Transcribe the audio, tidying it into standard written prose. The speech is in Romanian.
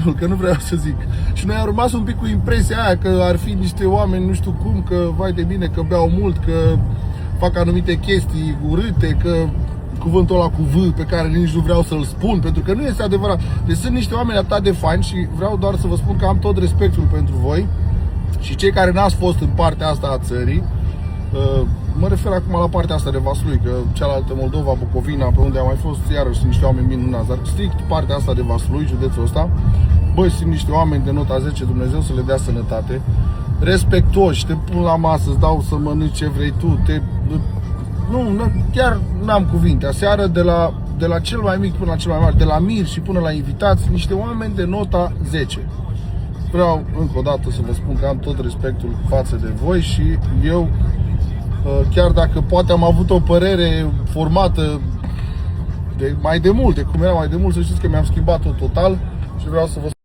mult, că nu vreau să zic. Și noi am rămas un pic cu impresia aia că ar fi niște oameni, nu știu cum, că vai de bine, că beau mult, că fac anumite chestii urâte, că cuvântul ăla cu V pe care nici nu vreau să-l spun, pentru că nu este adevărat. Deci sunt niște oameni atât de faini și vreau doar să vă spun că am tot respectul pentru voi și cei care n-ați fost în partea asta a țării. Mă refer acum la partea asta de Vaslui, că cealaltă Moldova, Bucovina, pe unde am mai fost, iarăși sunt niște oameni minunați, dar strict partea asta de Vaslui, județul ăsta, băi, sunt niște oameni de nota 10, Dumnezeu să le dea sănătate, respectoși, te pun la masă, îți dau să mănânci ce vrei tu, nu, chiar n-am cuvinte. Aseară de la cel mai mic până la cel mai mare, de la mir și până la invitați, niște oameni de nota 10. Vreau încă o dată să vă spun că am tot respectul față de voi și eu, chiar dacă poate am avut o părere formată de mai de mult, de cum era mai de mult, să știți că mi-am schimbat-o total și vreau să vă